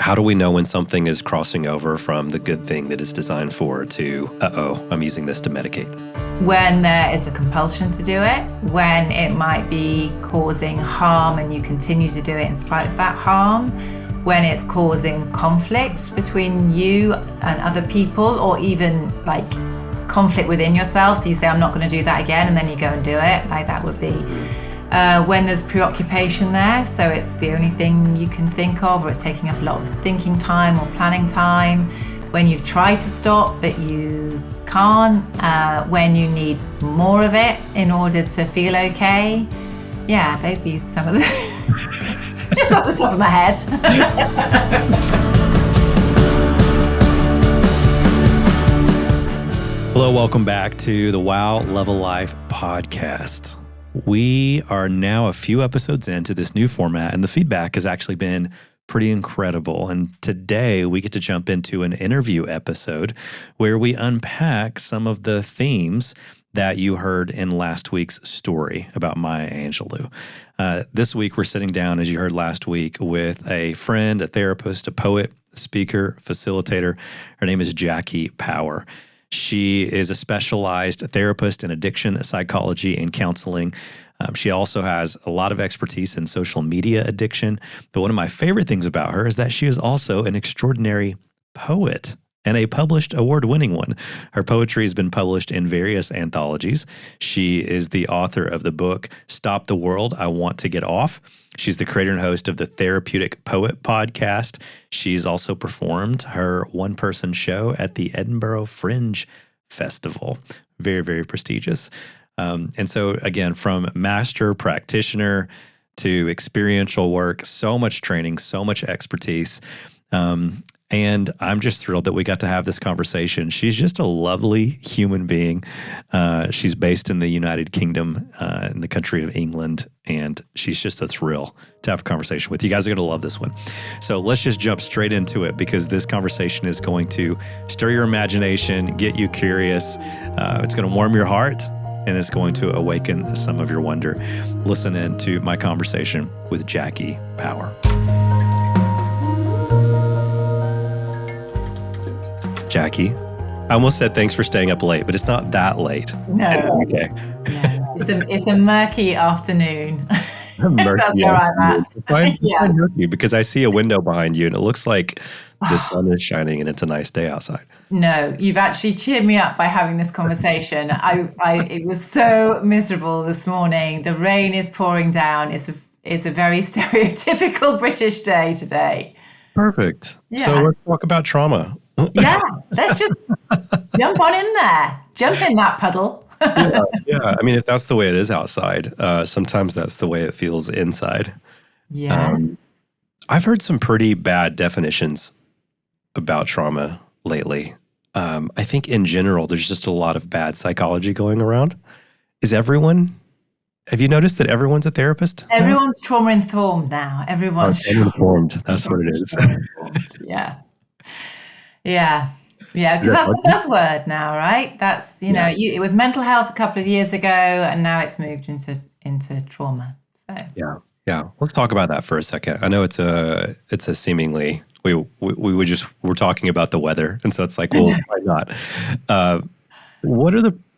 How do we know when something is crossing over from the good thing that it's designed for to, I'm using this to medicate? When there is a compulsion to do it, when it might be causing harm and you continue to do it in spite of that harm, when it's causing conflict between you and other people, or even like conflict within yourself. So you say, I'm not going to do that again, and then you go and do it. Like that would be when there's preoccupation there. So it's the only thing you can think of, or it's taking up a lot of thinking time or planning time. When you've tried to stop, but you can't. When you need more of it in order to feel okay. Yeah, they'd be some of the, just off the top of my head. Hello, welcome back to the Wow Level Life podcast. We are now a few episodes into this new format, and the feedback has actually been pretty incredible. And today we get to jump into an interview episode where we unpack some of the themes that you heard in last week's story about Maya Angelou. This week we're sitting down, as you heard last week, with a friend, a therapist, a poet, a speaker, facilitator. Her name is Jacky Power. She is a specialized therapist in addiction psychology and counseling. She also has a lot of expertise in social media addiction. But one of my favorite things about her is that she is also an extraordinary poet, and a published award-winning one. Her poetry has been published in various anthologies. She is the author of the book, Stop the World, I Want to Get Off. She's the creator and host of the Therapeutic Poet podcast. She's also performed her one-person show at the Edinburgh Fringe Festival. Very, very prestigious. And so, again, from master practitioner to experiential work, so much training, so much expertise. And I'm just thrilled that we got to have this conversation. She's just a lovely human being. She's based in the United Kingdom, in the country of England, and she's just a thrill to have a conversation with. You guys are going to love this one. So let's just jump straight into it, because this conversation is going to stir your imagination, get you curious. It's going to warm your heart, and it's going to awaken some of your wonder. Listen in to my conversation with Jacky Power. Jacky, I almost said thanks for staying up late, but it's not that late. No. Okay. Yeah. It's a murky afternoon. Murky That's where I'm at. Fine, Yeah. murky, because I see a window behind you and it looks like the sun is shining and it's a nice day outside. No, you've actually cheered me up by having this conversation. It was so miserable this morning. The rain is pouring down. It's a very stereotypical British day today. Perfect. Yeah. So let's talk about trauma. Yeah, let's just jump on in there. Jump in that puddle. Yeah. I mean, if that's the way it is outside, sometimes that's the way it feels inside. Yes. I've heard some pretty bad definitions about trauma lately. I think in general, there's just a lot of bad psychology going around. Have you noticed that everyone's a therapist? Everyone's trauma-informed now. Everyone's trauma-informed. That's what it is. Yeah. Yeah, because that's the buzzword now, right? That's, it was mental health a couple of years ago, and now it's moved into trauma. So Yeah. Let's talk about that for a second. I know it's a seemingly we're talking about the weather, and so it's like, well, why not?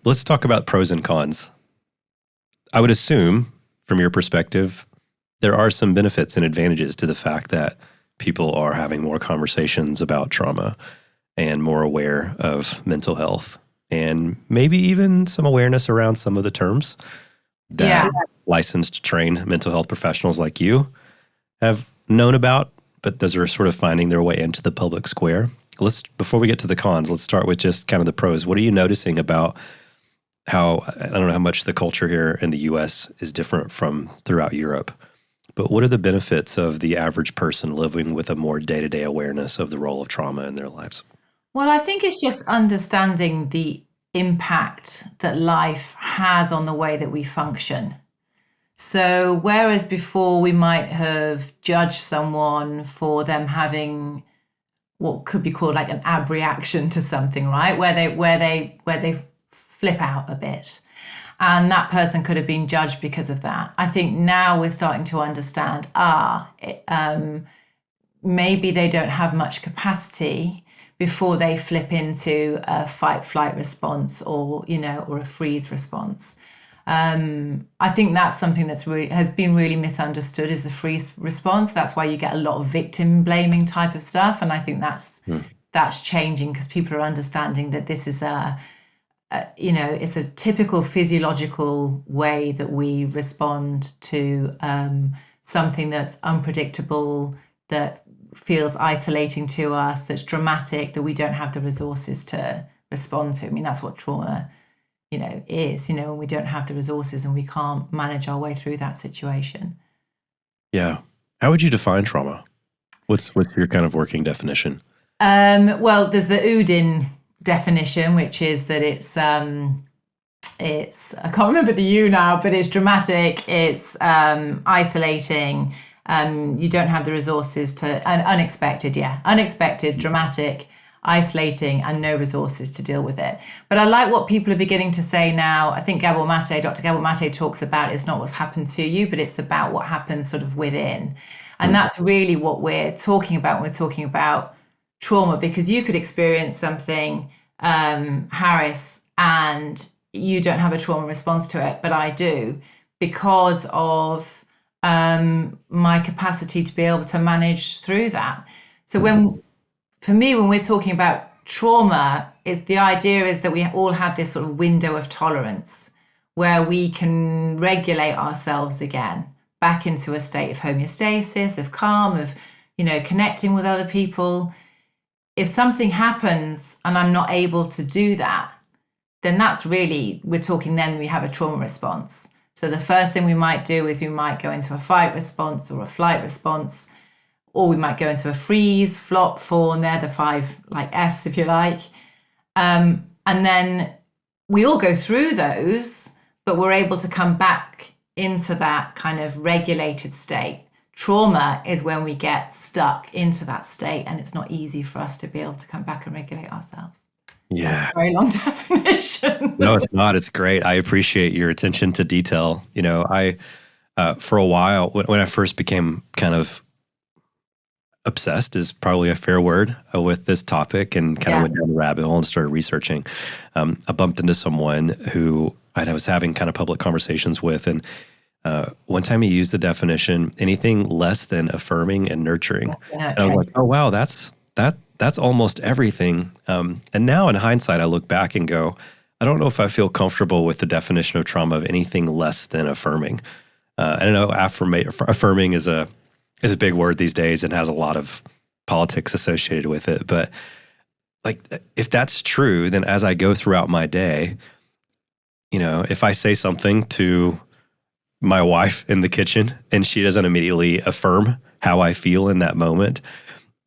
Let's talk about pros and cons. I would assume, from your perspective, there are some benefits and advantages to the fact that people are having more conversations about trauma and more aware of mental health, and maybe even some awareness around some of the terms that licensed, trained mental health professionals like you have known about, but those are sort of finding their way into the public square. Before we get to the cons, let's start with just kind of the pros. What are you noticing about how, I don't know how much the culture here in the US is different from throughout Europe, but what are the benefits of the average person living with a more day-to-day awareness of the role of trauma in their lives? Well, I think it's just understanding the impact that life has on the way that we function. So whereas before we might have judged someone for them having what could be called like an abreaction to something, right? Where they flip out a bit. And that person could have been judged because of that. I think now we're starting to understand, maybe they don't have much capacity before they flip into a fight flight response, or or a freeze response. I think that's something that's really has been really misunderstood, is the freeze response. That's why you get a lot of victim blaming type of stuff, and I think that's changing, because people are understanding that this is it's a typical physiological way that we respond to something that's unpredictable, that feels isolating to us, that's dramatic, that we don't have the resources to respond to. I mean, that's what trauma, is, when we don't have the resources and we can't manage our way through that situation. Yeah. How would you define trauma? What's your kind of working definition? Well, there's the Udin definition, which is that it's I can't remember the U now, but it's dramatic, it's isolating, you don't have the resources to, and unexpected, dramatic, isolating, and no resources to deal with it. But I like what people are beginning to say now. I think Dr. Gabor Mate talks about it's not what's happened to you, but it's about what happens sort of within. And that's really what we're talking about when we're talking about trauma, because you could experience something, Harris, and you don't have a trauma response to it, but I do, because of my capacity to be able to manage through that. So for me, when we're talking about trauma, the idea is that we all have this sort of window of tolerance where we can regulate ourselves again back into a state of homeostasis, of calm, of connecting with other people. If something happens and I'm not able to do that, then that's really, we're talking then we have a trauma response. So the first thing we might do is we might go into a fight response or a flight response, or we might go into a freeze, flop, fawn. They're the 5 Fs, if you like. And then we all go through those, but we're able to come back into that kind of regulated state. Trauma is when we get stuck into that state and it's not easy for us to be able to come back and regulate ourselves. Yeah. That's a very long definition. No, it's not. It's great. I appreciate your attention to detail. I, for a while, when I first became kind of obsessed is probably a fair word with this topic, and kind of went down the rabbit hole and started researching, I bumped into someone who I was having kind of public conversations with, and one time he used the definition, anything less than affirming and nurturing. And I was like, oh, wow, that's almost everything. And now in hindsight, I look back and go, I don't know if I feel comfortable with the definition of trauma of anything less than affirming. I know affirming is a big word these days and has a lot of politics associated with it. But if that's true, then as I go throughout my day, if I say something to my wife in the kitchen and she doesn't immediately affirm how I feel in that moment,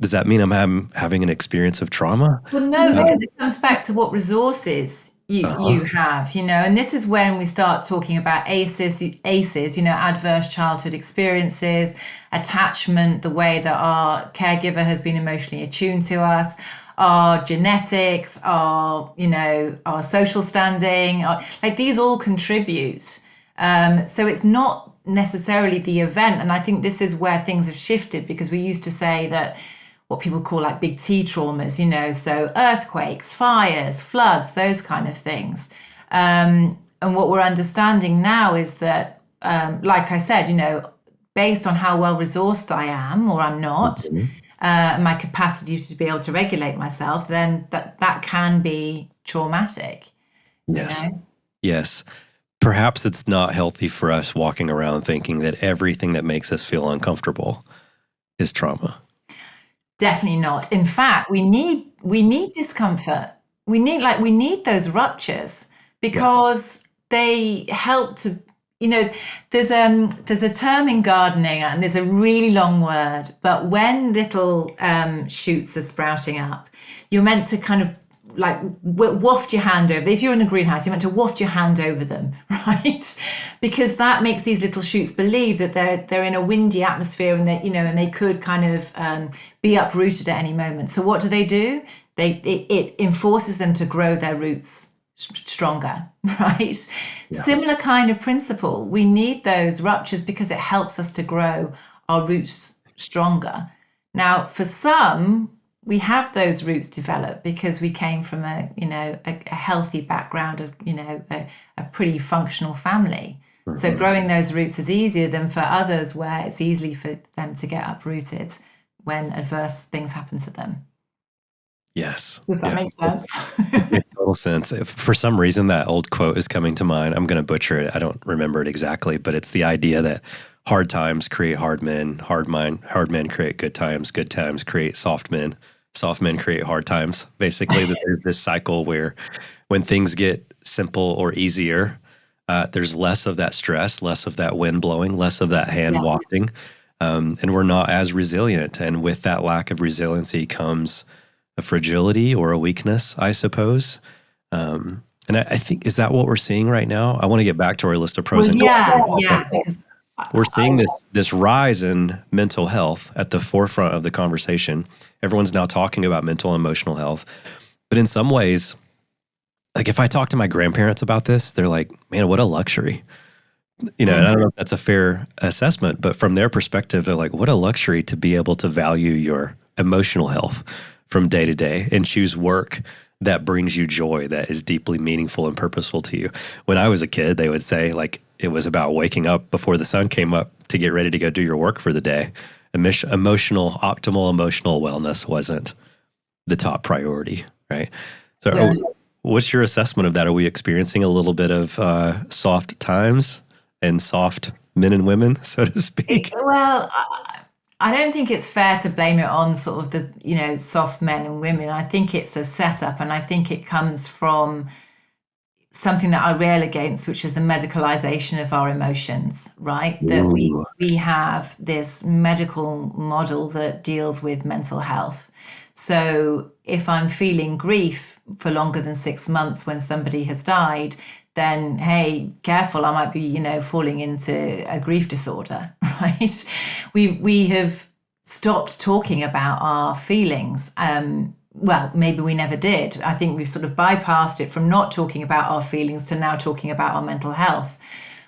does that mean I'm having an experience of trauma? Well, no, because it comes back to what resources you have, and this is when we start talking about ACEs, adverse childhood experiences, attachment, the way that our caregiver has been emotionally attuned to us, our genetics, our social standing, these all contribute. So it's not necessarily the event. And I think this is where things have shifted, because we used to say that what people call big T traumas, so earthquakes, fires, floods, those kind of things. And what we're understanding now is that, like I said, based on how well resourced I am or I'm not, my capacity to be able to regulate myself, then that can be traumatic. Yes. Yes. Perhaps it's not healthy for us walking around thinking that everything that makes us feel uncomfortable is trauma. Definitely not. In fact, we need discomfort. We need those ruptures, because they help to, there's a term in gardening, and there's a really long word, but when little shoots are sprouting up, you're meant to kind of waft your hand over. If you're in a greenhouse, you're meant to waft your hand over them, right? Because that makes these little shoots believe that they're in a windy atmosphere, and that and they could kind of be uprooted at any moment. So what do? It enforces them to grow their roots stronger, right? Yeah. Similar kind of principle. We need those ruptures because it helps us to grow our roots stronger. Now, for some, we have those roots developed because we came from a healthy background of, a pretty functional family. So growing those roots is easier than for others where it's easy for them to get uprooted when adverse things happen to them. Yes. Does that make sense? It makes total sense. If for some reason that old quote is coming to mind, I'm going to butcher it. I don't remember it exactly, but it's the idea that hard times create hard men, hard men create good times create soft men create hard times. Basically, that there's this cycle where when things get simple or easier, there's less of that stress, less of that wind blowing, less of that hand wafting, and we're not as resilient. And with that lack of resiliency comes a fragility or a weakness, I suppose. And I think, is that what we're seeing right now? I want to get back to our list of pros and cons. Yeah. Because We're seeing this rise in mental health at the forefront of the conversation. Everyone's now talking about mental and emotional health. But in some ways, like if I talk to my grandparents about this, they're like, man, what a luxury. And I don't know if that's a fair assessment, but from their perspective, they're like, what a luxury to be able to value your emotional health from day to day and choose work that brings you joy, that is deeply meaningful and purposeful to you. When I was a kid, they would say like it was about waking up before the sun came up to get ready to go do your work for the day. Optimal emotional wellness wasn't the top priority, right? So what's your assessment of that? Are we experiencing a little bit of soft times and soft men and women, so to speak? Well, I don't think it's fair to blame it on sort of the, soft men and women. I think it's a setup, and I think it comes from something that I rail against, which is the medicalization of our emotions, right? That we have this medical model that deals with mental health. So if I'm feeling grief for longer than 6 months when somebody has died, then hey, careful, I might be, falling into a grief disorder, right? We have stopped talking about our feelings. Well, maybe we never did. I think we've sort of bypassed it from not talking about our feelings to now talking about our mental health.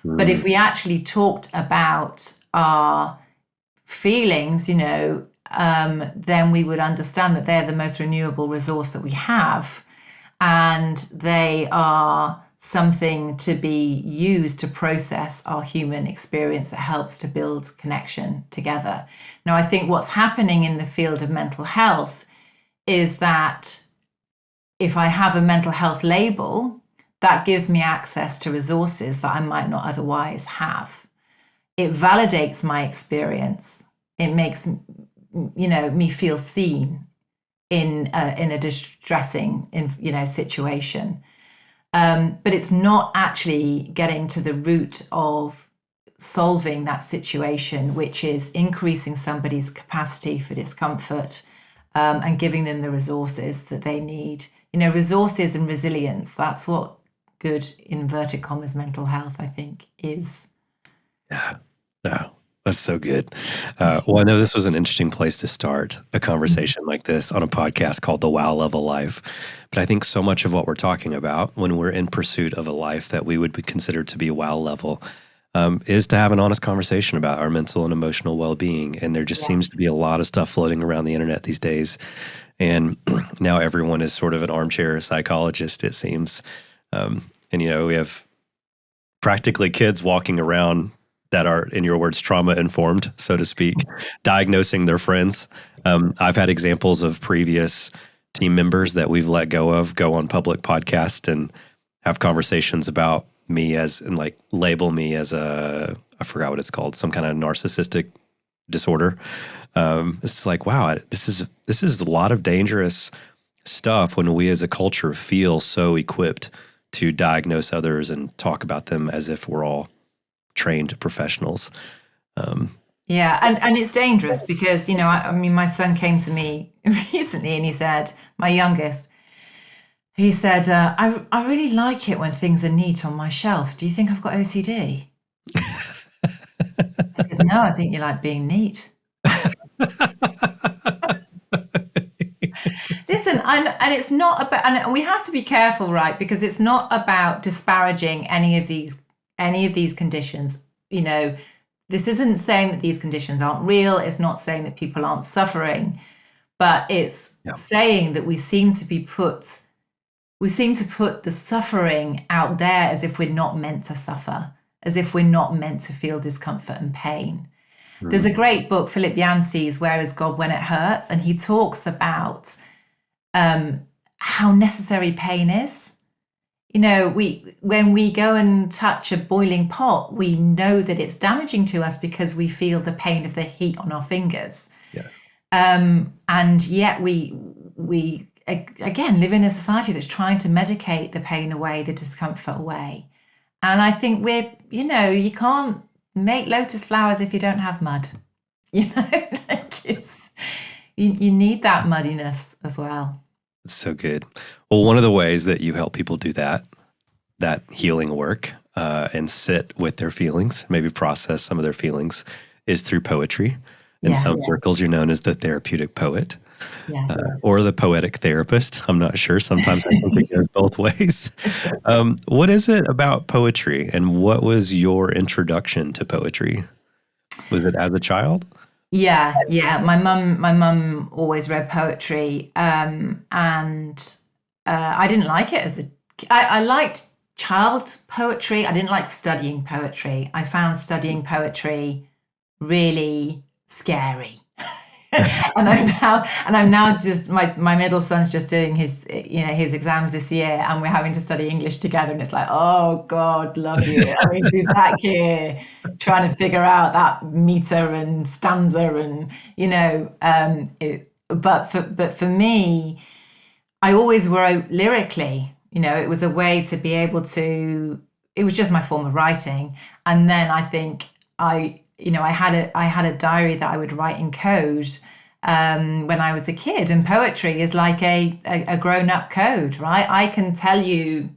But if we actually talked about our feelings, then we would understand that they're the most renewable resource that we have. And they are something to be used to process our human experience that helps to build connection together. Now, I think what's happening in the field of mental health is that if I have a mental health label, that gives me access to resources that I might not otherwise have. It validates my experience. It makes, me feel seen in a distressing, situation. But it's not actually getting to the root of solving that situation, which is increasing somebody's capacity for discomfort, and giving them the resources that they need. Resources and resilience, that's what good, inverted commas, mental health, I think, is. Yeah. No, that's so good. Well, I know this was an interesting place to start a conversation like this on a podcast called The Wow Level Life. But I think so much of what we're talking about when we're in pursuit of a life that we would consider to be wow level is to have an honest conversation about our mental and emotional well-being. And there just seems to be a lot of stuff floating around the internet these days. And now everyone is sort of an armchair psychologist, it seems. And, we have practically kids walking around that are, in your words, trauma-informed, so to speak, diagnosing their friends. I've had examples of previous team members that we've let go on public podcasts and have conversations about me label me as I forgot what it's called, some kind of narcissistic disorder. It's like, wow, this is a lot of dangerous stuff when we as a culture feel so equipped to diagnose others and talk about them as if we're all trained professionals. Yeah, and it's dangerous because, my son came to me recently and he said, my youngest, he said, I really like it when things are neat on my shelf. Do you think I've got OCD? I said, no, I think you like being neat. Listen, and it's not about, and we have to be careful, right? Because it's not about disparaging any of these conditions. this isn't saying that these conditions aren't real. It's not saying that people aren't suffering, but it's saying that we seem to put the suffering out there as if we're not meant to suffer, as if we're not meant to feel discomfort and pain. There's a great book, Philip Yancey's Where is God When It Hurts? And he talks about how necessary pain is. You know, when we go and touch a boiling pot, we know that it's damaging to us because we feel the pain of the heat on our fingers. Yeah. And yet we again live in a society that's trying to medicate the pain away, the discomfort away. And I think you can't make lotus flowers if you don't have mud. You know, you need that muddiness as well. It's so good. Well, one of the ways that you help people do that healing work and sit with their feelings, maybe process some of their feelings, is through poetry. In some circles, you're known as the therapeutic poet or the poetic therapist. I'm not sure. Sometimes I think it goes both ways. What is it about poetry, and what was your introduction to poetry? Was it as a child? Yeah. My mum always read poetry, and I didn't like it I liked child poetry. I didn't like studying poetry. I found studying poetry really scary. and I'm now just my middle son's just doing his exams this year, and we're having to study English together, and it's like, oh God, love you. I mean, to be back here trying to figure out that meter and stanza, and but for me, I always wrote lyrically. It was a way to be able to. It was just my form of writing, and then I think I had a diary that I would write in code when I was a kid, and poetry is like a grown-up code, right? I can tell you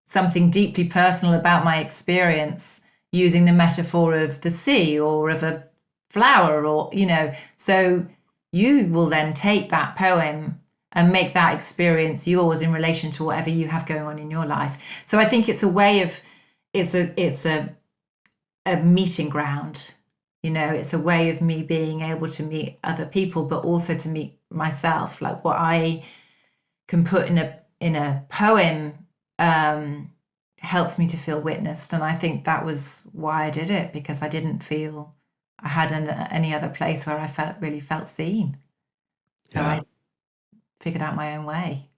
something deeply personal about my experience using the metaphor of the sea or of a flower, or so you will then take that poem and make that experience yours in relation to whatever you have going on in your life. So I think it's a way of it's a meeting ground. It's a way of me being able to meet other people, but also to meet myself. Like what I can put in a poem helps me to feel witnessed. And I think that was why I did it, because I didn't feel I had any other place where I really felt seen. So I figured out my own way.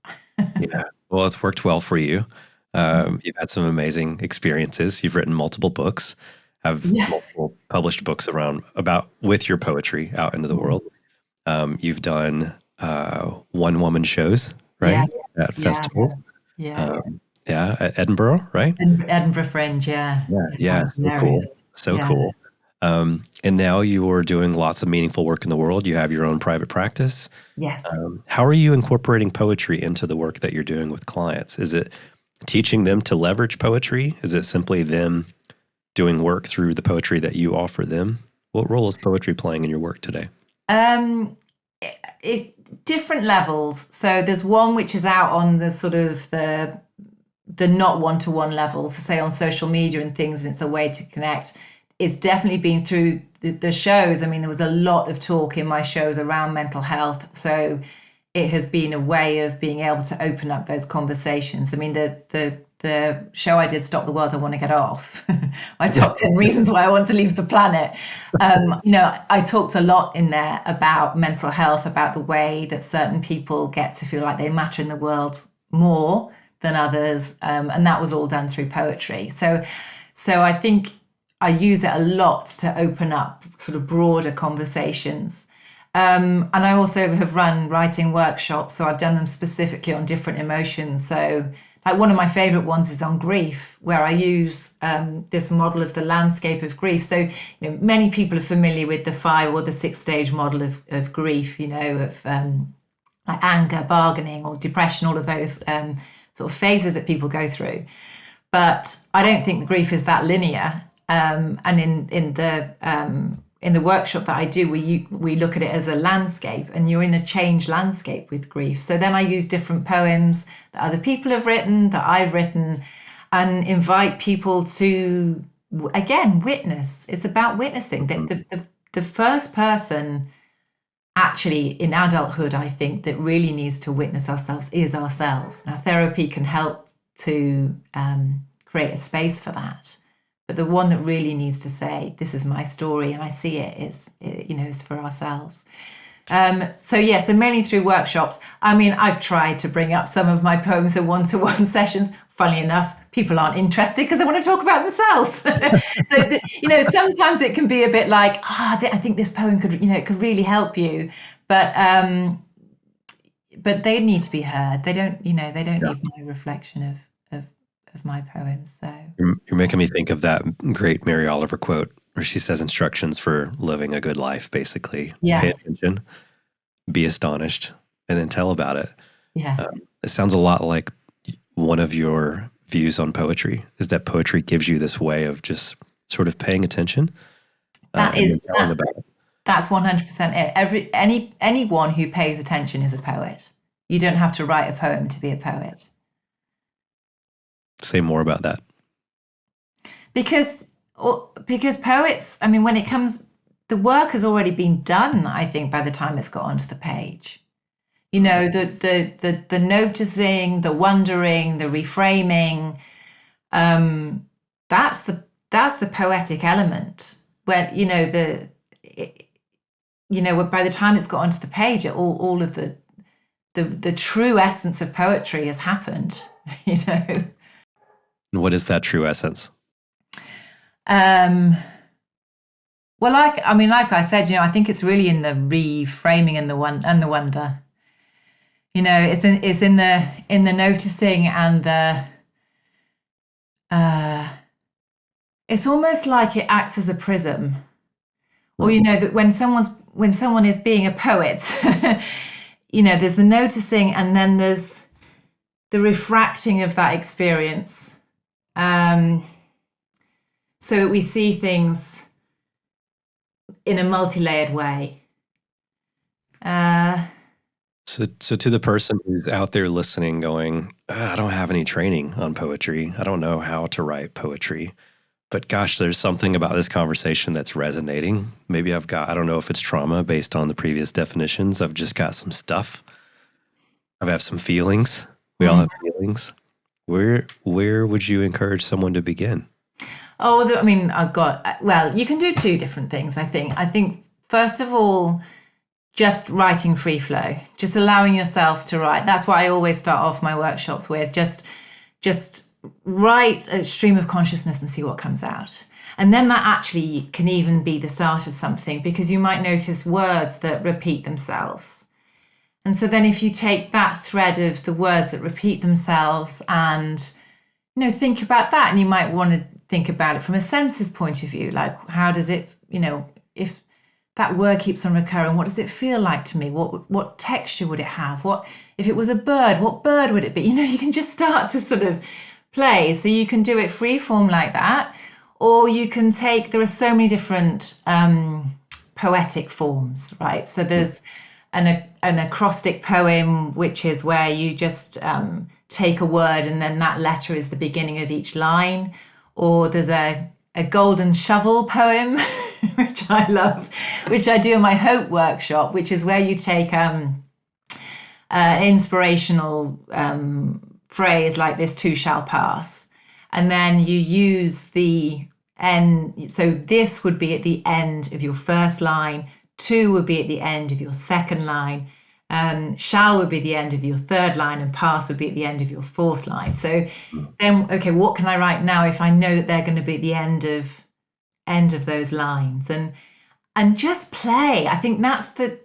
Yeah. Well, it's worked well for you. You've had some amazing experiences. You've written multiple books, have multiple published books with your poetry out into the world. You've done one-woman shows, right? At festivals. At Edinburgh, right? Edinburgh Fringe, yeah. So cool. Cool. And now you're doing lots of meaningful work in the world. You have your own private practice. Yes. How are you incorporating poetry into the work that you're doing with clients? Is it teaching them to leverage poetry? Is it simply them doing work through the poetry that you offer them? What role is poetry playing in your work today? Different levels. So there's one which is out on the sort of the not one-to-one level, to say on social media and things, and it's a way to connect. It's definitely been through the shows. I mean, there was a lot of talk in my shows around mental health. So it has been a way of being able to open up those conversations. I mean, the show I did, Stop the World, I Want to Get Off, my top 10 reasons why I want to leave the planet. I talked a lot in there about mental health, about the way that certain people get to feel like they matter in the world more than others. And that was all done through poetry. So I think I use it a lot to open up sort of broader conversations. And I also have run writing workshops, so I've done them specifically on different emotions. So like one of my favorite ones is on grief, where I use this model of the landscape of grief. So many people are familiar with the 5 or the 6 stage model of grief, of like anger, bargaining, or depression, all of those sort of phases that people go through. But I don't think the grief is that linear. And in the workshop that I do, we look at it as a landscape, and you're in a changed landscape with grief. So then I use different poems that other people have written, that I've written, and invite people to again, witness. It's about witnessing. The first person actually in adulthood, I think, that really needs to witness ourselves is ourselves. Now, therapy can help to create a space for that. But the one that really needs to say, this is my story and I see it, is for ourselves. So mainly through workshops. I mean, I've tried to bring up some of my poems in one-to-one sessions. Funnily enough, people aren't interested because they want to talk about themselves. So, sometimes it can be a bit like, I think this poem could really help you. But they need to be heard. They don't need my reflection of my poems. So you're making me think of that great Mary Oliver quote where she says instructions for living a good life, basically. Yeah. Pay attention, be astonished, and then tell about it. Yeah. It sounds a lot like one of your views on poetry is that poetry gives you this way of just sort of paying attention. That's 100% it. Anyone who pays attention is a poet. You don't have to write a poem to be a poet. Say more about that. Because poets, I mean, when it comes, the work has already been done, I think, by the time it's got onto the page. The noticing, the wondering, the reframing, that's the poetic element where, by the time it's got onto the page, all of the true essence of poetry has happened, What is that true essence? Well, like I said, I think it's really in the reframing and the wonder. It's in the noticing and the. It's almost like it acts as a prism, or that when someone is being a poet, there's the noticing and then there's the refracting of that experience. So that we see things in a multi-layered way. So to the person who's out there listening going, I don't have any training on poetry. I don't know how to write poetry. But gosh, there's something about this conversation that's resonating. Maybe I don't know if it's trauma based on the previous definitions. I've just got some stuff. I have some feelings. We all have feelings. Where would you encourage someone to begin? You can do two different things, I think. I think, first of all, just writing free flow, just allowing yourself to write. That's what I always start off my workshops with. Just write a stream of consciousness and see what comes out. And then that actually can even be the start of something, because you might notice words that repeat themselves. And so then if you take that thread of the words that repeat themselves and, think about that, and you might want to think about it from a senses point of view, like how does it, if that word keeps on recurring, what does it feel like to me? What texture would it have? What if it was a bird? What bird would it be? You can just start to sort of play. So you can do it free form like that, or you can there are so many different poetic forms, right? So there's an acrostic poem, which is where you just take a word and then that letter is the beginning of each line. Or there's a golden shovel poem, which I love, which I do in my Hope workshop, which is where you take an inspirational phrase like this too shall pass. And then you use the end. So this would be at the end of your first line. To would be at the end of your second line. Shall would be the end of your third line, and pass would be at the end of your fourth line. So then, okay, what can I write now if I know that they're going to be at the end of those lines? And just play. I think that's the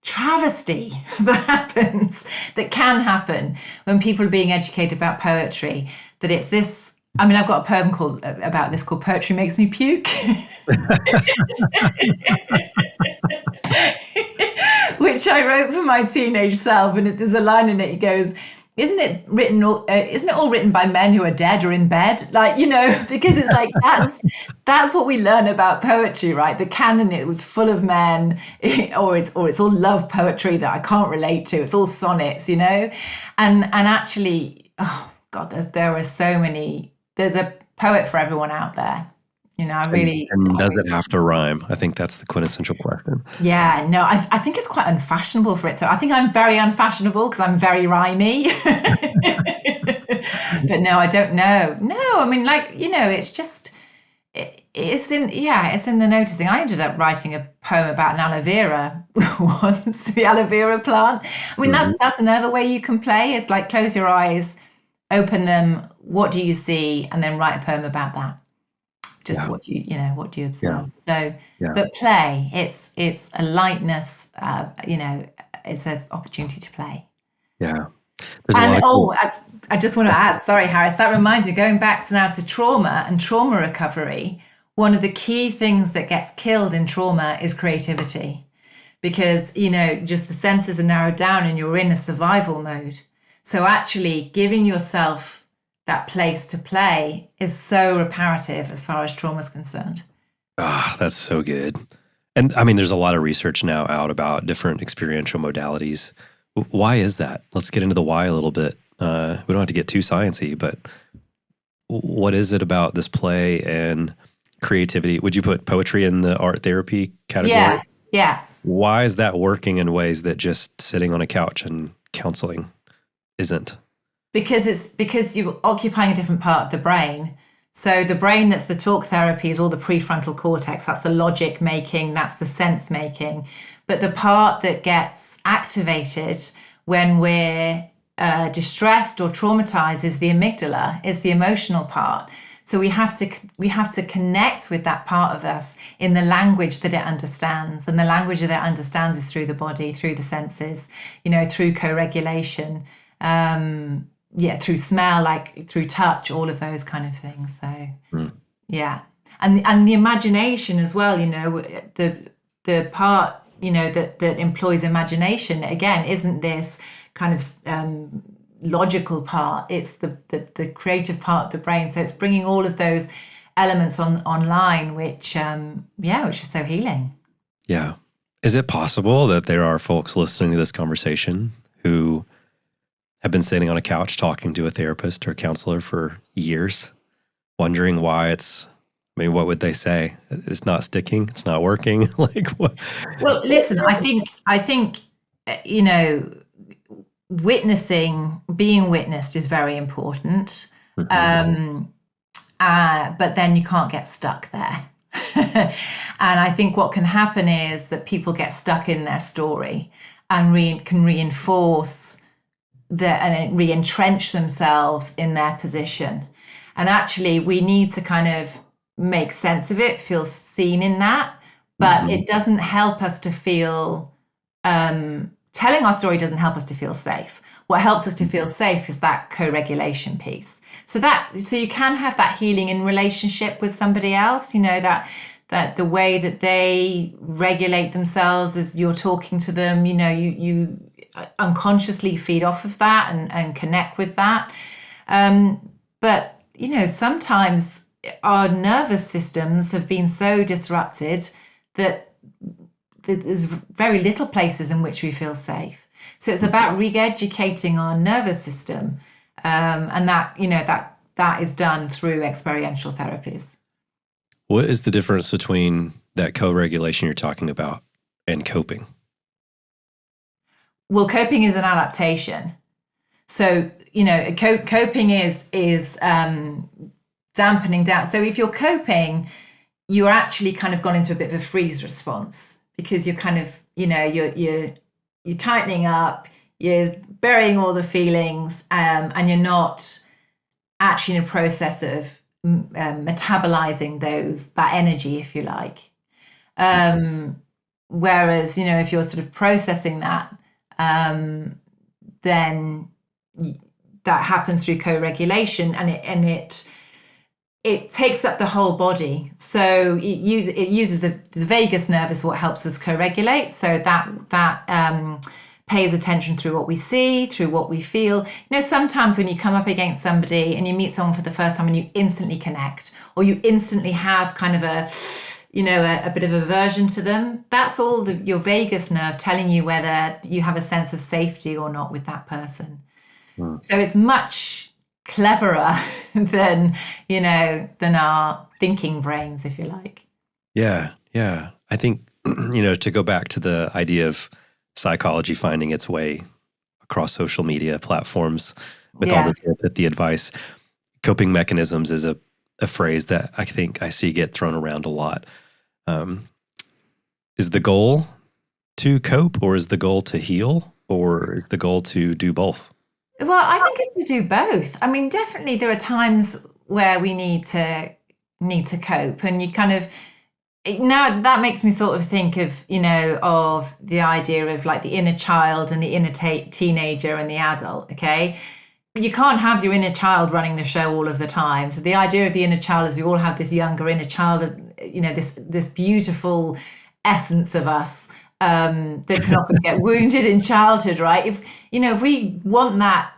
travesty that can happen when people are being educated about poetry. That it's this. I mean, I've got a poem about this called "Poetry Makes Me Puke." Which I wrote for my teenage self, and there's a line in it. He goes, "Isn't it all written by men who are dead or in bed?" Because it's like that's what we learn about poetry, right? The canon, it was full of men, or it's all love poetry that I can't relate to. It's all sonnets, and actually, oh God, there are so many there's a poet for everyone out there. You know, And does it have to rhyme? I think that's the quintessential question. Yeah, no, I think it's quite unfashionable for it to. I think I'm very unfashionable because I'm very rhymey. But no, I don't know. No, I mean, like, you know, it's just, it's in the noticing. I ended up writing a poem about an aloe vera once, the aloe vera plant. I mean, that's another way you can play. It's like close your eyes, open them. What do you see? And then write a poem about that. Just what do you observe? So, but play, it's a lightness, you know, it's an opportunity to play. Yeah. There's I just want to add, sorry, Harris, that reminds me, going back to trauma and trauma recovery, one of the key things that gets killed in trauma is creativity, because, you know, just the senses are narrowed down and you're in a survival mode. So actually giving yourself that place to play is so reparative as far as trauma is concerned. Ah, that's so good. And I mean, there's a lot of research now out about different experiential modalities. Why is that? Let's get into the why a little bit. We don't have to get too sciencey, but what is it about this play and creativity? Would you put poetry in the art therapy category? Yeah. Why is that working in ways that just sitting on a couch and counseling isn't? Because you're occupying a different part of the brain. So the brain that's the talk therapy is all the prefrontal cortex. That's the logic making, that's the sense making. But the part that gets activated when we're distressed or traumatized is the amygdala, is the emotional part. So we have to connect with that part of us in the language that it understands. And the language that it understands is through the body, through the senses, you know, through co-regulation. Through smell, like through touch, all of those kind of things. So, yeah, and the imagination as well. You know, the part, you know, that employs imagination again isn't this kind of logical part. It's the creative part of the brain. So it's bringing all of those elements online, which is so healing. Yeah, is it possible that there are folks listening to this conversation who have been sitting on a couch talking to a therapist or counselor for years, wondering why what would they say? It's not sticking. It's not working. Like what? Well, listen, I think, you know, being witnessed is very important. But then you can't get stuck there. And I think what can happen is that people get stuck in their story and can reinforce and re-entrench themselves in their position. And actually, we need to kind of make sense of it, feel seen in that. But it doesn't help us to feel, telling our story doesn't help us to feel safe. What helps us to feel safe is that co-regulation piece. So you can have that healing in relationship with somebody else, you know, that the way that they regulate themselves as you're talking to them, you know, you unconsciously feed off of that and connect with that. But, you know, sometimes our nervous systems have been so disrupted that there's very little places in which we feel safe. So it's about re-educating our nervous system. And that, you know, that is done through experiential therapies. What is the difference between that co-regulation you're talking about and coping? Well, coping is an adaptation. So, you know, coping is dampening down. So if you're coping, you're actually kind of gone into a bit of a freeze response because you're kind of, you know, you're tightening up, you're burying all the feelings, and you're not actually in a process of metabolizing that energy, if you like. Whereas, you know, if you're sort of processing that, then that happens through co-regulation, and it takes up the whole body. So it uses the vagus nerve is what helps us co-regulate. So that pays attention through what we see, through what we feel. You know, sometimes when you come up against somebody and you meet someone for the first time and you instantly connect, or you instantly have kind of a bit of aversion to them, that's all your vagus nerve telling you whether you have a sense of safety or not with that person. So it's much cleverer than, than our thinking brains, if you like. Yeah. Yeah. I think, to go back to the idea of psychology finding its way across social media platforms with all Yeah. the therapy advice, coping mechanisms is a phrase that I think I see get thrown around a lot. Um, is the goal to cope, or is the goal to heal, or is the goal to do both? Well, I think it's to do both. I mean, definitely there are times where we need to cope, and you kind of now that makes me sort of think of of the idea of like the inner child and the inner teenager and the adult. Okay, you can't have your inner child running the show all of the time. So the idea of the inner child is we all have this younger inner child, this beautiful essence of us that can often get wounded in childhood, right? If we want that,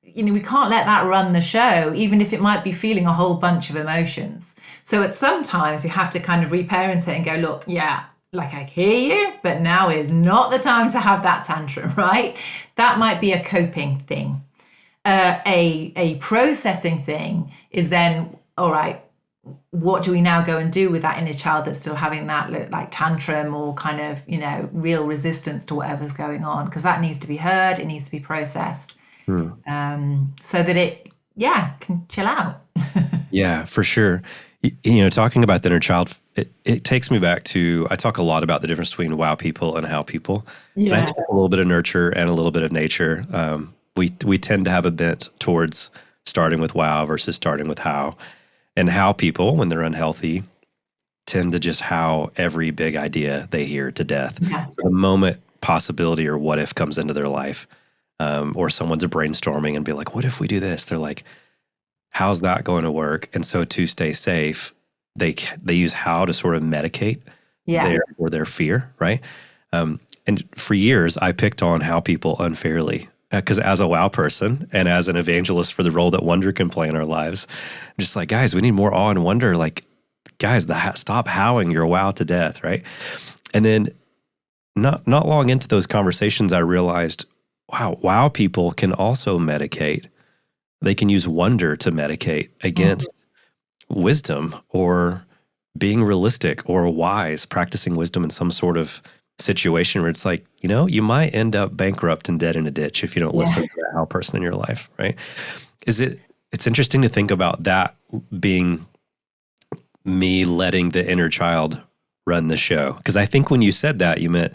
we can't let that run the show, even if it might be feeling a whole bunch of emotions. So at some times we have to kind of reparent it and go, look, yeah, like I hear you, but now is not the time to have that tantrum, right? That might be a coping thing. A processing thing is then, all right, what do we now go and do with that inner child that's still having that like tantrum or kind of real resistance to whatever's going on, because that needs to be heard, it needs to be processed, so that it can chill out. Yeah, for sure. Talking about the inner child, it takes me back to, I talk a lot about the difference between wow people and how people. And I think it's a little bit of nurture and a little bit of nature. We tend to have a bent towards starting with wow versus starting with how. And how people, when they're unhealthy, tend to just how every big idea they hear to death. Yeah. The moment possibility or what if comes into their life, or someone's brainstorming and be like, what if we do this? They're like, how's that going to work? And so to stay safe, they use how to sort of medicate their fear, right? And for years, I picked on how people unfairly, because as a wow person and as an evangelist for the role that wonder can play in our lives, I'm just like, guys, we need more awe and wonder. Like, guys, stop howling your wow to death, right? And then not long into those conversations, I realized, wow people can also medicate. They can use wonder to medicate against wisdom or being realistic or wise, practicing wisdom in some sort of situation where it's like, you might end up bankrupt and dead in a ditch if you don't listen to that how person in your life, right? It's interesting to think about that being me letting the inner child run the show. Because I think when you said that, you meant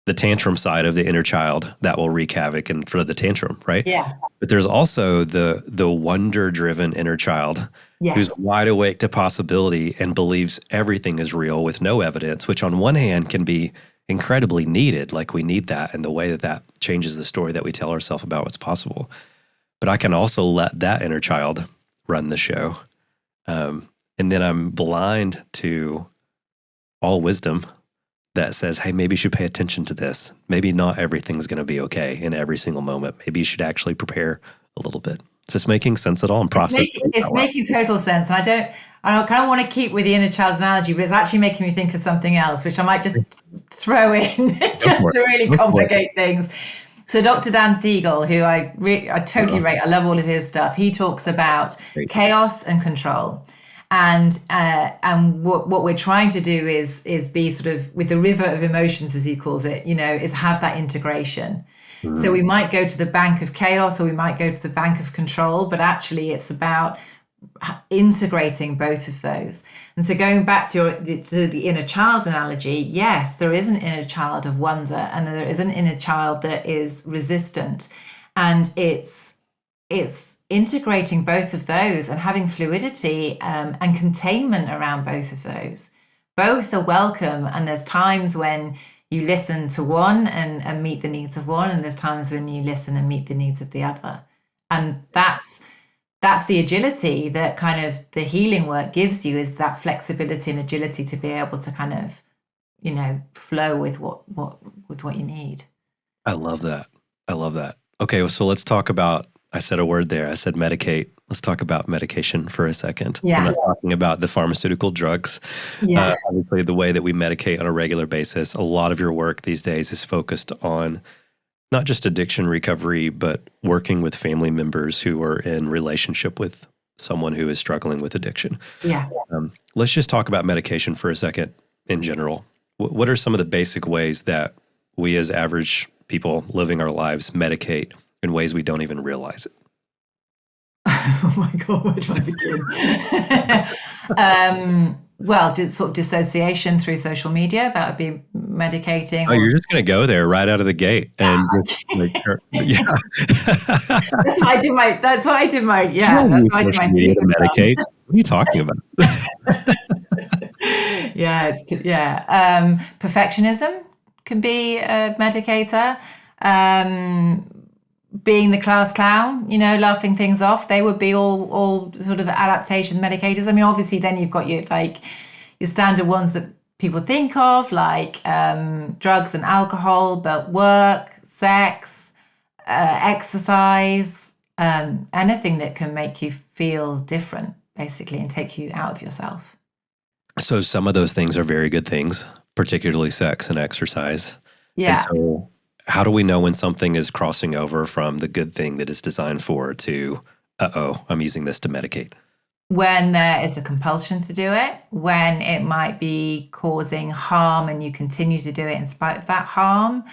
the tantrum side of the inner child that will wreak havoc and for the tantrum, right? Yeah. But there's also the wonder-driven inner child who's wide awake to possibility and believes everything is real with no evidence, which on one hand can be incredibly needed. Like we need that in the way that changes the story that we tell ourselves about what's possible. But I can also let that inner child run the show. And then I'm blind to all wisdom that says, hey, maybe you should pay attention to this. Maybe not everything's going to be okay in every single moment. Maybe you should actually prepare a little bit. Is this making sense at all? And process? It's making total sense. And I kind of want to keep with the inner child analogy, but it's actually making me think of something else, which I might just throw in just to really complicate things. So Dr. Dan Siegel, who I totally rate, I love all of his stuff. He talks about chaos and control. And what we're trying to do is be sort of with the river of emotions, as he calls it, is have that integration. So we might go to the bank of chaos or we might go to the bank of control, but actually it's about integrating both of those. And so going back to the inner child analogy, yes, there is an inner child of wonder and there is an inner child that is resistant, and it's integrating both of those and having fluidity and containment around both of those. Both are welcome, and there's times when you listen to one and meet the needs of one, and there's times when you listen and meet the needs of the other. And that's the agility that kind of the healing work gives you, is that flexibility and agility to be able to kind of, flow with what you need. I love that. Okay, so let's talk about, I said a word there. I said medicate. Let's talk about medication for a second. Yeah. I'm not talking about the pharmaceutical drugs. Yeah. Obviously, the way that we medicate on a regular basis, a lot of your work these days is focused on not just addiction recovery, but working with family members who are in relationship with someone who is struggling with addiction. Yeah. Let's just talk about medication for a second in general. What are some of the basic ways that we as average people living our lives medicate in ways we don't even realize it? Oh my God, where do I begin? Well, sort of dissociation through social media, that would be medicating. Oh, Or you're just going to go there right out of the gate and just like, yeah. that's why I do my. That's why I did my. You Yeah, don't that's use why I did social my media to thesis medicate. What are you talking about? on. Yeah, perfectionism can be a medicator. Being the class clown, laughing things off, they would be all sort of adaptation medicators. I mean, obviously, then you've got your standard ones that people think of, like drugs and alcohol, but work, sex, exercise, anything that can make you feel different, basically, and take you out of yourself. So some of those things are very good things, particularly sex and exercise. And Yeah. so how do we know when something is crossing over from the good thing that it's designed for to, I'm using this to medicate? When there is a compulsion to do it, when it might be causing harm and you continue to do it in spite of that harm,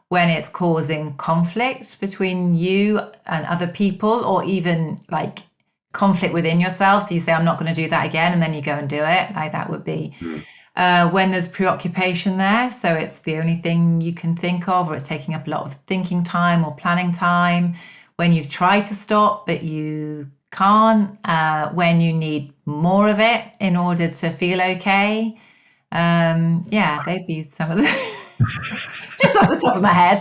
when it's causing conflict between you and other people, or even like conflict within yourself. So you say, I'm not going to do that again, and then you go and do it. Like that would be when there's preoccupation there. So it's the only thing you can think of, or it's taking up a lot of thinking time or planning time. When you've tried to stop, but you can't, when you need more of it in order to feel okay. Yeah, they'd be some of the just off the top of my head.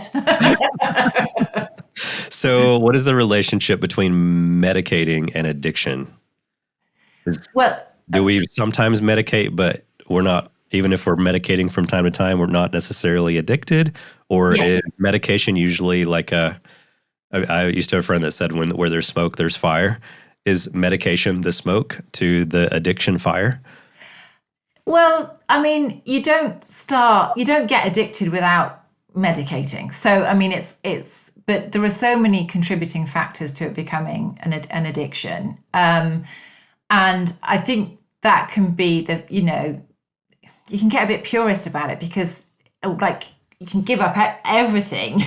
So what is the relationship between medicating and addiction? Well, Do we sometimes medicate, but we're not, even if we're medicating from time to time, we're not necessarily addicted? Or yes. is medication usually like I used to have a friend that said where there's smoke, there's fire. Is medication the smoke to the addiction fire? Well, I mean, you don't get addicted without medicating. So, I mean, but there are so many contributing factors to it becoming an addiction. And I think that can be you can get a bit purist about it, because like you can give up everything,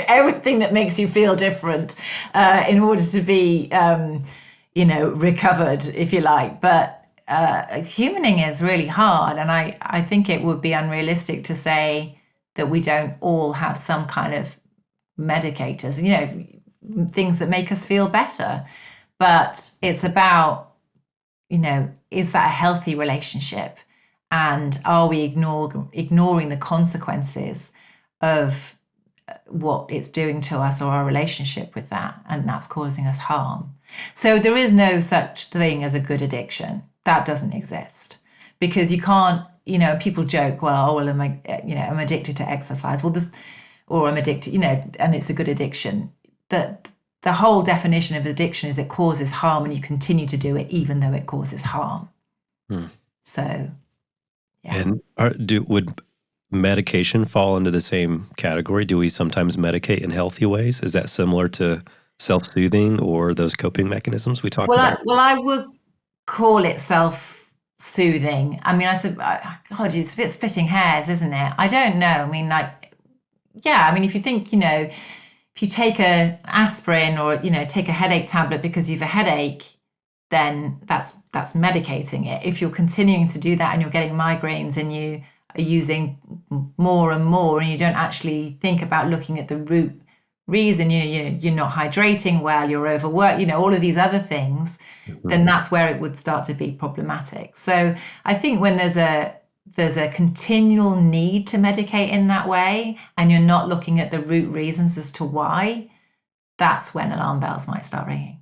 everything that makes you feel different, in order to be, recovered, if you like. But humaning is really hard. And I think it would be unrealistic to say that we don't all have some kind of medicators, things that make us feel better. But it's about, is that a healthy relationship? And are we ignoring the consequences of what it's doing to us or our relationship with that? And that's causing us harm. So there is no such thing as a good addiction. That doesn't exist, because you can't, people joke, well, I'm addicted to exercise. Well, or I'm addicted, and it's a good addiction. That the whole definition of addiction is it causes harm and you continue to do it even though it causes harm. So, yeah. And would medication fall into the same category? Do we sometimes medicate in healthy ways? Is that similar to self-soothing or those coping mechanisms we talked about? I would call it self-soothing. I mean, I said, God, it's a bit splitting hairs, isn't it? I don't know. I mean, if you think, if you take an aspirin or, take a headache tablet because you have a headache, then that's medicating it. If you're continuing to do that and you're getting migraines and you are using more and more, and you don't actually think about looking at the root reason, you're not hydrating well, you're overworked, all of these other things, then that's where it would start to be problematic. So I think when there's a continual need to medicate in that way, and you're not looking at the root reasons as to why, that's when alarm bells might start ringing.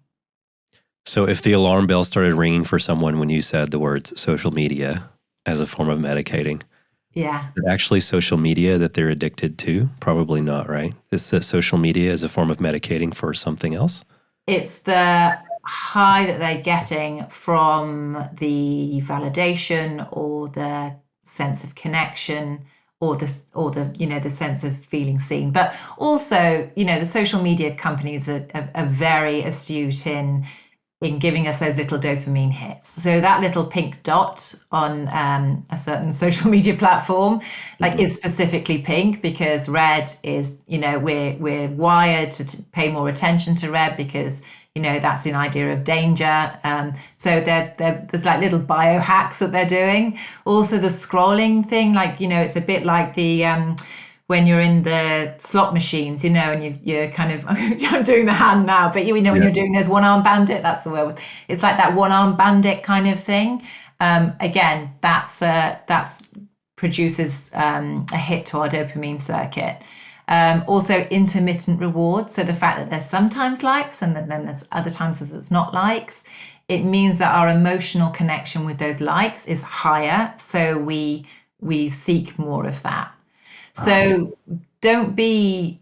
So if the alarm bell started ringing for someone when you said the words social media as a form of medicating, yeah, is it actually social media that they're addicted to? Probably not, right? Is that social media as a form of medicating for something else? it's the high that they're getting from the validation or the sense of connection the sense of feeling seen. But also, the social media companies are very astute in giving us those little dopamine hits. So that little pink dot on a certain social media platform, is specifically pink because red is, we're wired to pay more attention to red because, that's the idea of danger. So there's like little biohacks that they're doing. Also the scrolling thing, it's a bit like the when you're in the slot machines, and you're kind of, I'm doing the hand now, but when you're doing those one-arm bandit, that's the word. It's like that one-arm bandit kind of thing. Again, that's produces a hit to our dopamine circuit. Also intermittent rewards. So the fact that there's sometimes likes and then there's other times that there's not likes, it means that our emotional connection with those likes is higher. So we seek more of that. So don't be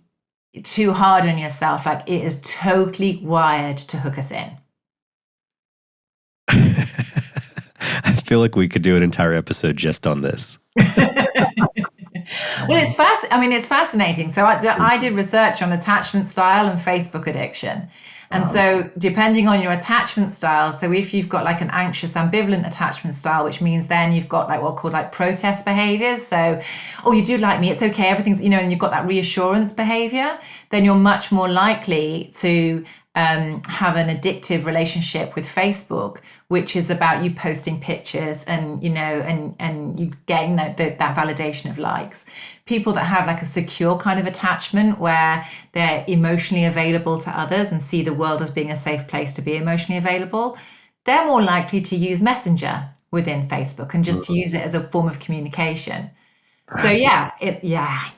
too hard on yourself. It is totally wired to hook us in. I feel like we could do an entire episode just on this. Well, it's fascinating. So I did research on attachment style and Facebook addiction. And so depending on your attachment style, so if you've got an anxious ambivalent attachment style, which means then you've got what called protest behaviors. So, oh, you do like me, it's okay, everything's, and you've got that reassurance behavior, then you're much more likely to have an addictive relationship with Facebook, which is about you posting pictures and and you getting that validation of likes. People that have a secure kind of attachment where they're emotionally available to others and see the world as being a safe place to be emotionally available, they're more likely to use Messenger within Facebook and just to use it as a form of communication. So I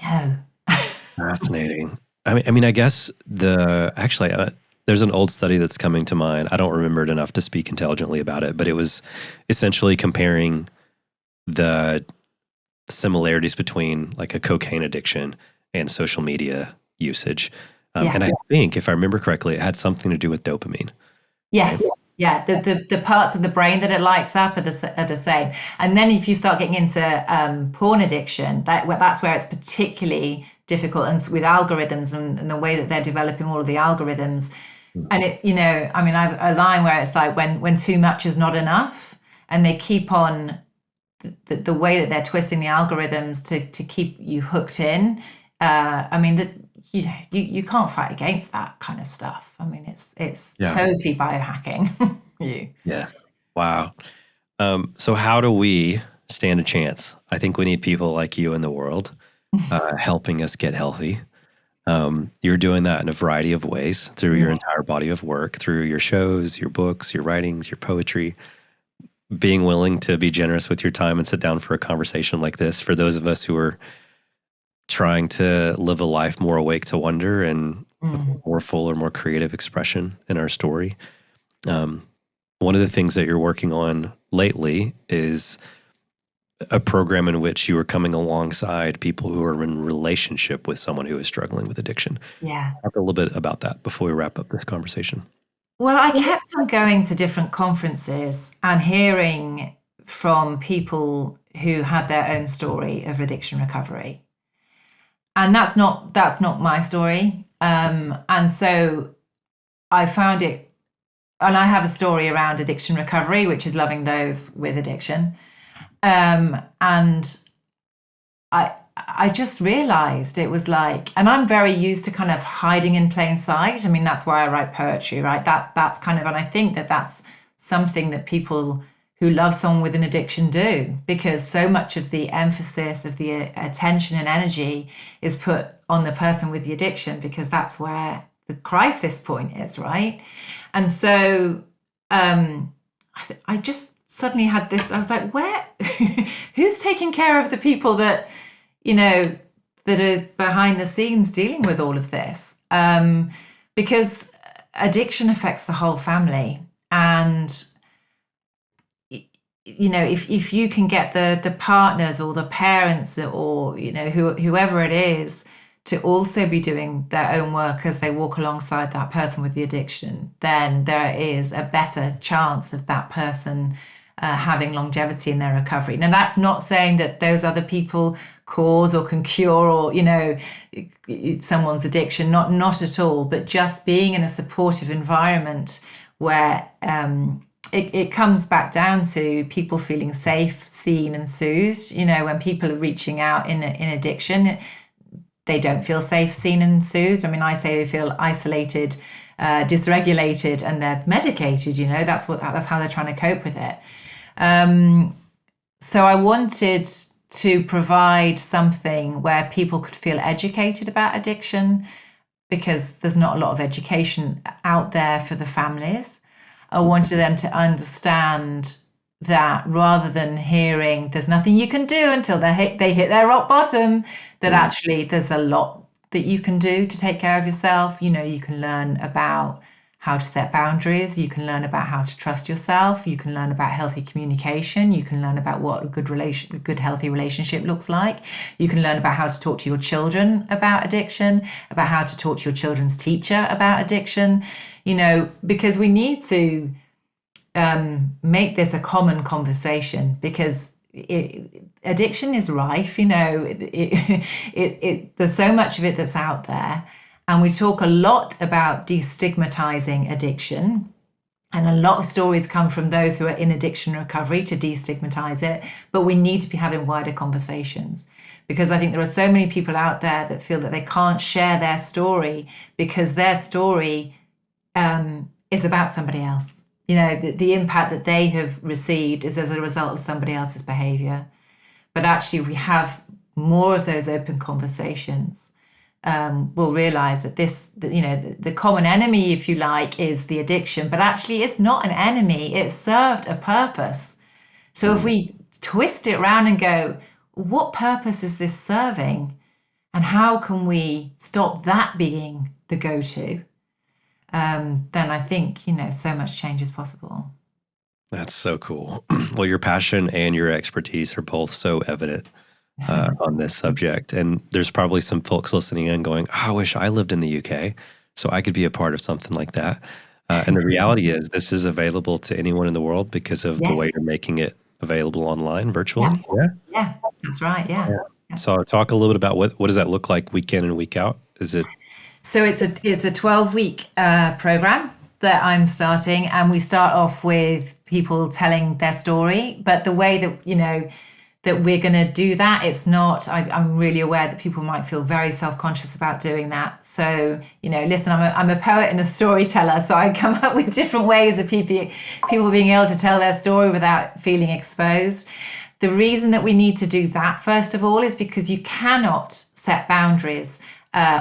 know. Fascinating. I mean, I guess there's an old study that's coming to mind. I don't remember it enough to speak intelligently about it, but it was essentially comparing the similarities between a cocaine addiction and social media usage. And I think, if I remember correctly, it had something to do with dopamine. Yes. Yeah. The parts of the brain that it lights up are the same. And then if you start getting into porn addiction, that's where it's particularly difficult, and with algorithms and the way that they're developing all of the algorithms. And I've a line where it's when too much is not enough, and they keep on the way that they're twisting the algorithms to keep you hooked in. You can't fight against that kind of stuff. I mean, it's totally biohacking you. Yes. Wow. So how do we stand a chance? I think we need people like you in the world helping us get healthy. You're doing that in a variety of ways through your entire body of work, through your shows, your books, your writings, your poetry, being willing to be generous with your time and sit down for a conversation like this. For those of us who are trying to live a life more awake to wonder and more full or more creative expression in our story. One of the things that you're working on lately is a program in which you are coming alongside people who are in relationship with someone who is struggling with addiction. Yeah. Talk a little bit about that before we wrap up this conversation. Well, I kept on going to different conferences and hearing from people who had their own story of addiction recovery. And that's not my story. And so I found it, and I have a story around addiction recovery, which is loving those with addiction. And I just realized it was and I'm very used to kind of hiding in plain sight. I mean, that's why I write poetry, right? That's kind of, and I think that's something that people who love someone with an addiction do, because so much of the emphasis of the attention and energy is put on the person with the addiction, because that's where the crisis point is, right? And so I just suddenly had this, I was like, who's taking care of the people that, that are behind the scenes dealing with all of this? Because addiction affects the whole family. And, if you can get the partners or the parents or, whoever it is to also be doing their own work as they walk alongside that person with the addiction, then there is a better chance of that person having longevity in their recovery. Now, that's not saying that those other people cause or can cure or, someone's addiction, not at all, but just being in a supportive environment where it comes back down to people feeling safe, seen and soothed. When people are reaching out in addiction, they don't feel safe, seen and soothed. I mean, I say they feel isolated, dysregulated, and they're medicated. That's how they're trying to cope with it. So I wanted to provide something where people could feel educated about addiction, because there's not a lot of education out there for the families. I wanted them to understand that rather than hearing there's nothing you can do until they hit their rock bottom, that actually there's a lot that you can do to take care of yourself. You can learn about how to set boundaries. You can learn about how to trust yourself. You can learn about healthy communication. You can learn about what a good healthy relationship looks like. You can learn about how to talk to your children about addiction, about how to talk to your children's teacher about addiction, because we need to make this a common conversation, because addiction is rife. There's so much of it that's out there. And we talk a lot about destigmatizing addiction. And a lot of stories come from those who are in addiction recovery to destigmatize it. But we need to be having wider conversations, because I think there are so many people out there that feel that they can't share their story because their story is about somebody else. The impact that they have received is as a result of somebody else's behavior. But actually, if we have more of those open conversations, we'll realize that the common enemy, if you like, is the addiction, but actually it's not an enemy. It served a purpose. So if we twist it around and go, what purpose is this serving? And how can we stop that being the go-to? Then I think, so much change is possible. That's so cool. Well, your passion and your expertise are both so evident on this subject. And there's probably some folks listening in going, I wish I lived in the UK so I could be a part of something like that. And the reality is this is available to anyone in the world because of the way you're making it available online virtually. Yeah, that's right. Yeah. So talk a little bit about what does that look like week in and week out? Is it? So it's a 12-week program that I'm starting, and we start off with people telling their story. But the way that, that we're going to do that, it's not, I'm really aware that people might feel very self-conscious about doing that. So, listen, I'm a poet and a storyteller, so I come up with different ways of people being able to tell their story without feeling exposed. The reason that we need to do that, first of all, is because you cannot set boundaries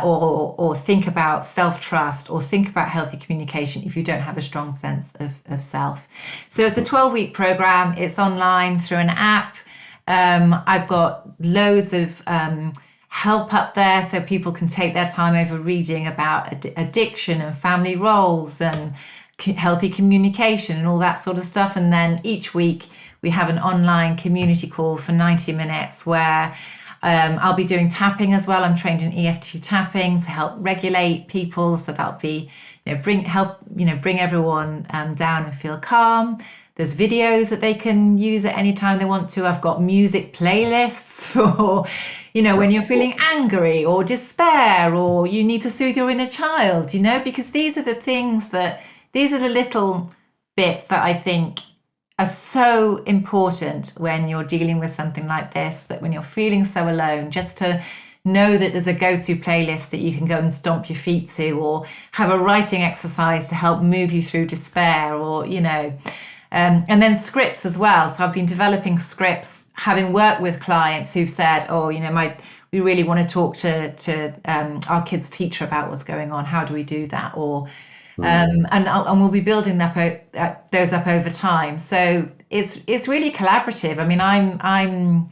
or think about self-trust or think about healthy communication if you don't have a strong sense of self. So it's a 12-week program. It's online through an app. I've got loads of help up there so people can take their time over reading about addiction and family roles and healthy communication and all that sort of stuff. And then each week we have an online community call for 90 minutes where I'll be doing tapping as well. I'm trained in EFT tapping to help regulate people. So that'll be, bring everyone down and feel calm. There's videos that they can use at any time they want to. I've got music playlists for, when you're feeling angry or despair or you need to soothe your inner child, because these are the little bits that I think are so important when you're dealing with something like this, that when you're feeling so alone, just to know that there's a go-to playlist that you can go and stomp your feet to, or have a writing exercise to help move you through despair, or, and then scripts as well. So I've been developing scripts, having worked with clients who've said, we really want to talk to our kids' teacher about what's going on. How do we do that? Or and we'll be building those up over time. So it's really collaborative. I mean, I'm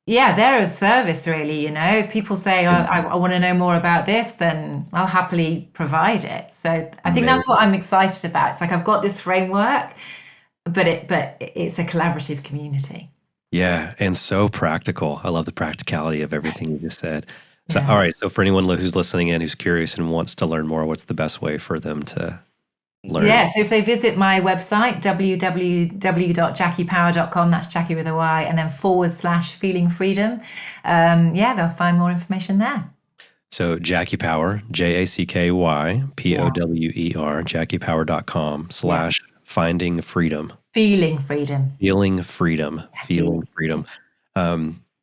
they're of service, really. If people say, I want to know more about this, then I'll happily provide it. So I think that's what I'm excited about. It's like I've got this framework, but it's a collaborative community. Yeah, and so practical. I love the practicality of everything you just said. So, all right. So for anyone who's listening in, who's curious and wants to learn more, what's the best way for them to learn? Yeah, so if they visit my website, www.jackypower.com, that's Jacky with a Y, and then /feeling freedom, they'll find more information there. So Jacky Power, JACKYPOWER, JackyPower.com / finding freedom. Feeling freedom. Feeling freedom. Feeling freedom.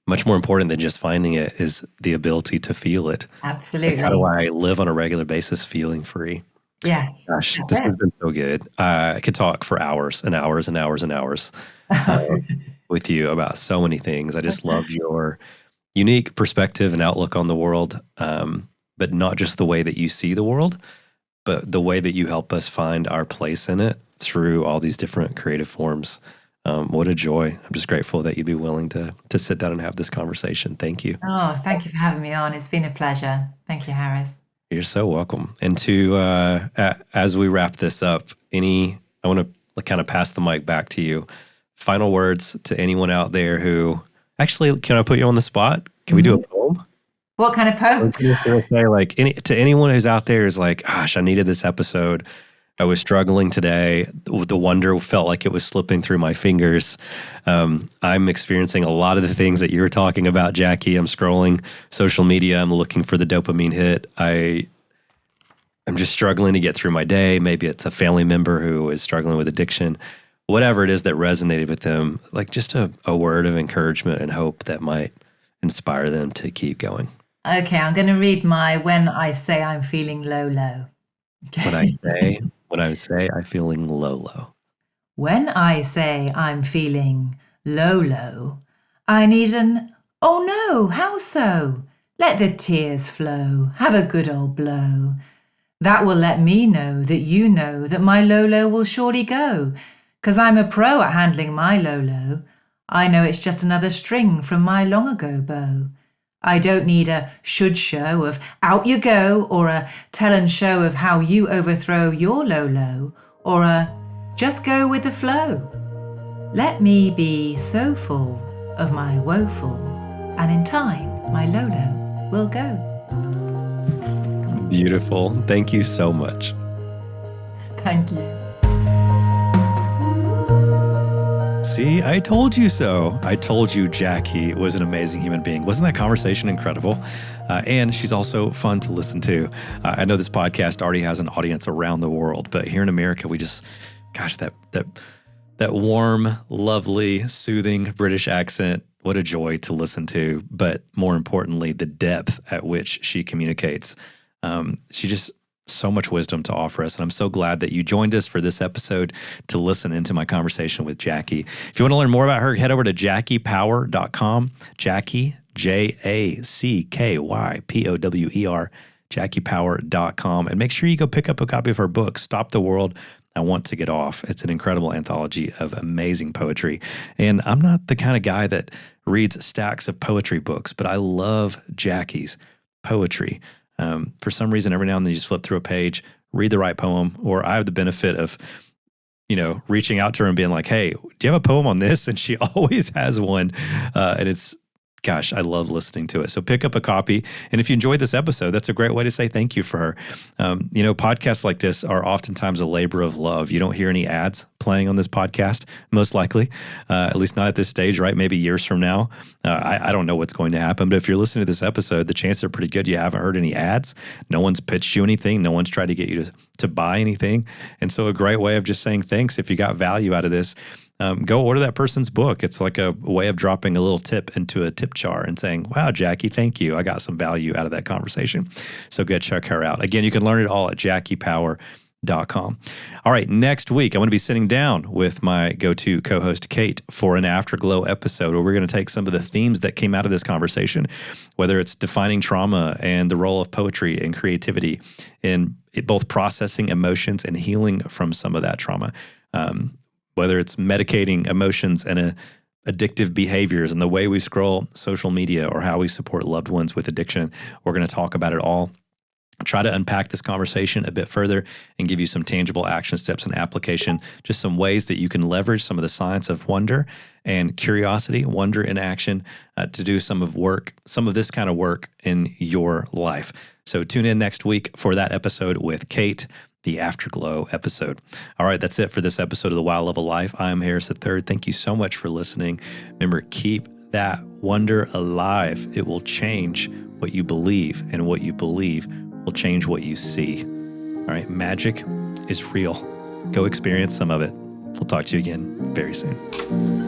Much more important than just finding it is the ability to feel it. Absolutely. Like, how do I live on a regular basis feeling free? Yeah. Gosh, this has been so good. I could talk for hours and hours and hours and hours with you about so many things. I just love your unique perspective and outlook on the world, but not just the way that you see the world, but the way that you help us find our place in it through all these different creative forms. What a joy. I'm just grateful that you'd be willing to sit down and have this conversation. Thank you. Oh, thank you for having me on. It's been a pleasure. Thank you, Harris. You're so welcome. And as we wrap this up, I want to kind of pass the mic back to you. Final words to anyone out there who, actually, can I put you on the spot? Can we do a poem? What kind of poem? To anyone who's out there is like, gosh, I needed this episode. I was struggling today. The wonder felt like it was slipping through my fingers. I'm experiencing a lot of the things that you were talking about, Jacky. I'm scrolling social media. I'm looking for the dopamine hit. I'm just struggling to get through my day. Maybe it's a family member who is struggling with addiction. Whatever it is that resonated with them, like just a word of encouragement and hope that might inspire them to keep going. Okay, I'm going to read my When I Say I'm Feeling Low, Low. Okay. When I say I'm feeling low, low. When I say I'm feeling low, low, I need an, oh no, how so? Let the tears flow, have a good old blow. That will let me know that you know that my low, low will surely go. 'Cause I'm a pro at handling my low, low. I know it's just another string from my long ago bow. I don't need a should show of out you go, or a tell and show of how you overthrow your low low, or a just go with the flow. Let me be so full of my woeful, and in time my low low will go. Beautiful. Thank you so much. Thank you. See, I told you so. I told you Jacky was an amazing human being. Wasn't that conversation incredible? And she's also fun to listen to. I know this podcast already has an audience around the world, but here in America, we just, gosh, that warm, lovely, soothing British accent, what a joy to listen to. But more importantly, the depth at which she communicates. She just so much wisdom to offer us. And I'm so glad that you joined us for this episode to listen into my conversation with Jacky. If you want to learn more about her, head over to jackypower.com. Jacky, JACKYPOWER, jackypower.com. And make sure you go pick up a copy of her book, Stop the World, I Want to Get Off. It's an incredible anthology of amazing poetry. And I'm not the kind of guy that reads stacks of poetry books, but I love Jacky's poetry. For some reason, every now and then you just flip through a page, read the right poem, or I have the benefit of, reaching out to her and being like, hey, do you have a poem on this? And she always has one. And it's, gosh, I love listening to it. So pick up a copy. And if you enjoyed this episode, that's a great way to say thank you for her. Podcasts like this are oftentimes a labor of love. You don't hear any ads playing on this podcast, most likely, at least not at this stage, right? Maybe years from now. I don't know what's going to happen, but if you're listening to this episode, the chances are pretty good you haven't heard any ads. No one's pitched you anything. No one's tried to get you to buy anything. And so a great way of just saying thanks if you got value out of this, go order that person's book. It's like a way of dropping a little tip into a tip jar and saying, wow, Jacky, thank you. I got some value out of that conversation. So go check her out. Again, you can learn it all at jackypower.com. All right, next week, I'm going to be sitting down with my go-to co-host, Kate, for an Afterglow episode where we're going to take some of the themes that came out of this conversation, whether it's defining trauma and the role of poetry and creativity in both processing emotions and healing from some of that trauma. Whether it's medicating emotions and addictive behaviors and the way we scroll social media or how we support loved ones with addiction, we're going to talk about it all. Try to unpack this conversation a bit further and give you some tangible action steps and application, just some ways that you can leverage some of the science of wonder and curiosity, wonder in action, to do some of this kind of work in your life. So tune in next week for that episode with Kate. the Afterglow episode. All right, that's it for this episode of The Wow Level Life. I'm Harris III. Thank you so much for listening. Remember, keep that wonder alive. It will change what you believe, and what you believe will change what you see. All right, magic is real. Go experience some of it. We'll talk to you again very soon.